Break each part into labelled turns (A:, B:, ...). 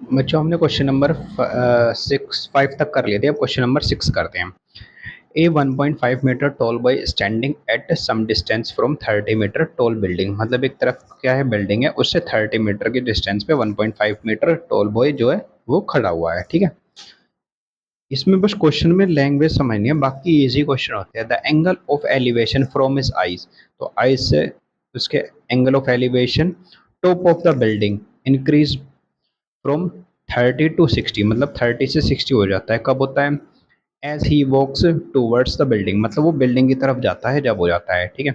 A: बच्चों हमने question number 5 तक कर लिए थे। अब क्वेश्चन नंबर 6 करते हैं। A 1.5 metre tall boy standing at some distance from 30 metre tall building. मतलब एक तरफ क्या है, बिल्डिंग है, उससे 30 मीटर की डिस्टेंस पे 1.5 मीटर टॉल बॉय जो है वो खड़ा हुआ है। ठीक है, इसमें बस क्वेश्चन में लैंग्वेज समझनी है, बाकी इजी क्वेश्चन होते हैं। The angle of elevation from his eyes, तो आईज से उसके angle of elevation top of the building increase from 30 to 60, मतलब 30 से 60 हो जाता है। कब होता है? As he walks towards the building, मतलब वो बिल्डिंग की तरफ जाता है जब हो जाता है। ठीक है,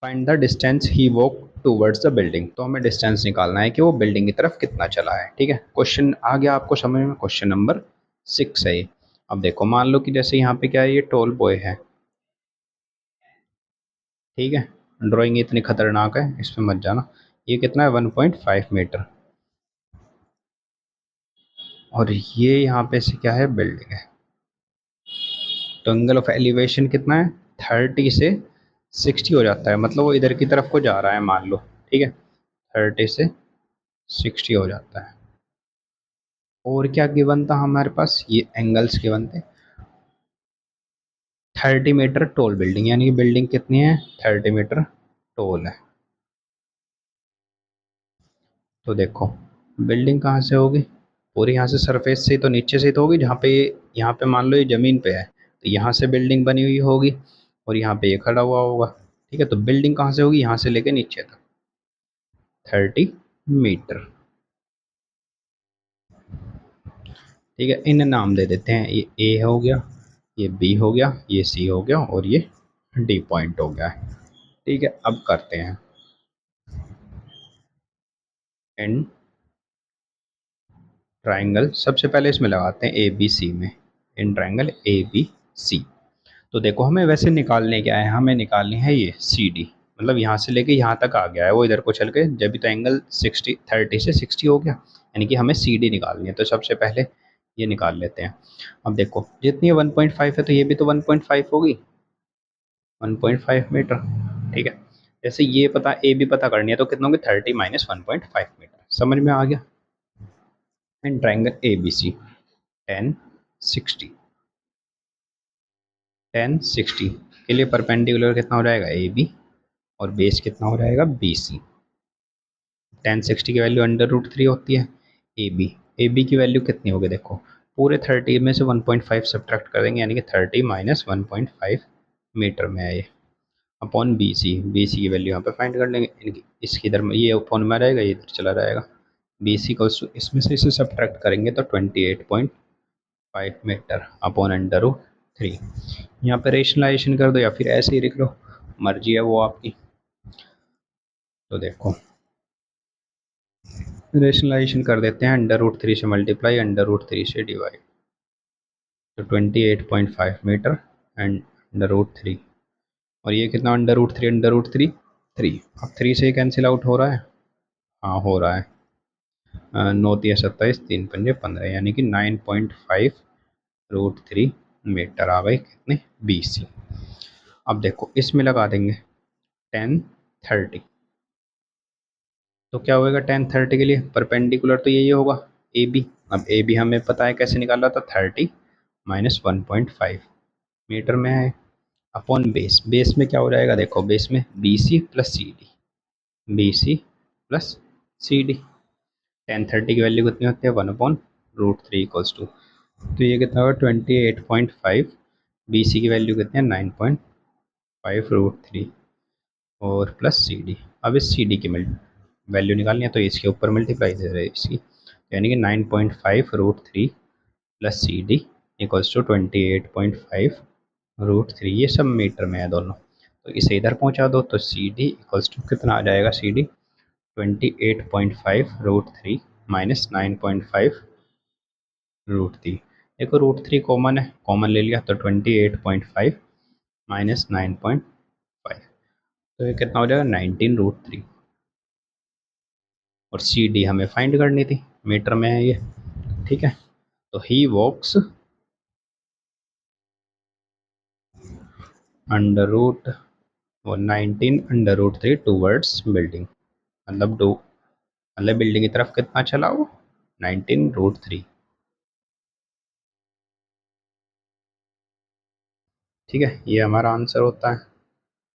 A: find the distance he walk towards the building, तो हमें डिस्टेंस निकालना है कि वो बिल्डिंग की तरफ कितना चला है। ठीक है, क्वेश्चन आ गया आपको समझ में? क्वेश्चन नंबर 6 है ये। अब देखो, मान लो कि जैसे यहाँ पे क्या है, ये टोल बॉय है। ठीक है, ड्राइंग इतनी खतरनाक है, इसमें मत जाना। ये कितना है? 1.5 मीटर। और ये यहाँ पे से क्या है, बिल्डिंग है। तो एंगल ऑफ एलिवेशन कितना है? 30 से 60 हो जाता है, मतलब वो इधर की तरफ को जा रहा है मान लो। ठीक है, 30 से 60 हो जाता है। और क्या गिवन था हमारे पास? ये एंगल्स गिवन थे। 30 मीटर टोल बिल्डिंग, यानी कि बिल्डिंग कितनी है? 30 मीटर टोल है। तो देखो, बिल्डिंग कहाँ से होगी? पूरी यहाँ से सरफेस से, तो नीचे से तो होगी। जहाँ पे यहाँ पे मान लो ये ज़मीन पे है, तो यहाँ से बिल्डिंग बनी हुई होगी और यहाँ पे ये खड़ा हुआ होगा। ठीक है, तो बिल्डिंग कहाँ से होगी? यहाँ से लेके नीचे तक 30 मीटर। ठीक है, इन्हें नाम दे देते हैं। ये ए हो गया, ये बी हो गया, ये सी हो गया और ये डी पॉइंट हो गया है। ठीक है, अब करते हैं इन ट्राइंगल। सबसे पहले इसमें लगाते हैं ए बी सी में, इन ट्राइंगल ए बी सी। तो देखो, हमें वैसे निकालने क्या है, हमें निकालनी है ये सी डी। मतलब यहाँ से लेके यहाँ तक आ गया है वो, इधर को चल के जब भी, तो एंगल 30 से 60 हो गया, यानी कि हमें सी डी निकालनी है। तो सबसे पहले ये निकाल लेते हैं। अब देखो, जितनी 1.5 है तो ये भी तो 1.5 होगी, 1.5 मीटर। ठीक है, जैसे ये पता, ए भी पता करनी है, तो कितना होगी? 30 माइनस 1.5 मीटर। समझ में आ गया? And triangle A B C, 10 60, 10 60 के लिए परपेंडिकुलर कितना हो जाएगा? ए बी, और बेस कितना हो जाएगा? B C. 10 60 की वैल्यू √3 होती है। ए बी की वैल्यू कितनी होगी? देखो, पूरे 30 में से 1.5 सब्ट्रैक्ट कर देंगे, यानी कि 30 माइनस 1.5 मीटर में है ये, अपॉन बी सी की वैल्यू यहाँ पे फाइंड कर लेंगे। इनकी इसकी इधर में ये अपॉन में रहेगा, ये इधर चला जाएगा। बी सी को इसमें से इसे सब्ट्रैक्ट करेंगे तो 28.5 मीटर अपॉन √3। यहाँ पे रेशनलाइजेशन कर दो या फिर ऐसे ही लिख लो, मर्जी है वो आपकी। तो देखो, रेशनलाइजेशन कर देते हैं, √3 से मल्टीप्लाई, √3 से डिवाइड, तो 28.5 मीटर एंड √3। और ये कितना? √3 3। अब 3 से कैंसिल आउट हो रहा है? हाँ, हो रहा है। 9 × 3 = 27, 3 × 5 = 15, यानी कि 9.5 √3 मीटर आ गई कितने? B C. अब देखो, इसमें लगा देंगे 10 30। तो क्या होएगा 10 30 के लिए? परपेंडिकुलर तो यही होगा, ए बी। अब ए बी हमें पता है कैसे निकाला था, 30 माइनस 1.5 मीटर में है, अपॉन बेस। बेस में क्या हो जाएगा? देखो, बेस में B C plus C D, B C plus C D. 10 30 की वैल्यू कितनी होती है? 1/√3 इक्वल्स टू, तो ये कितना होगा? 28.5। बी सी की वैल्यू कितनी है? 9.5 √3 और प्लस सी डी। अब इस सी डी की वैल्यू निकालनी है, तो इसके ऊपर मल्टीप्लाई दे रहे हैं इसकी, यानी कि 9.5 √3 plus C D equals to 28.5 √3। ये सब मीटर में है दोनों, तो इसे इधर पहुंचा दो, तो सी डी इक्वल्स टू कितना आ जाएगा? C D 28.5 √3 minus 9.5 √3। देखो, √3 कॉमन है, कॉमन ले लिया, तो 28.5 माइनस 9.5, तो ये कितना हो जाएगा? 19 √3। और सी डी हमें फाइंड करनी थी, मीटर में है ये। ठीक है, तो ही वॉक्स अंडर रूट और 19 √3 टूवर्ड्स बिल्डिंग, मतलब बिल्डिंग की तरफ कितना चला वो? 19√3। ठीक है, ये हमारा आंसर होता है।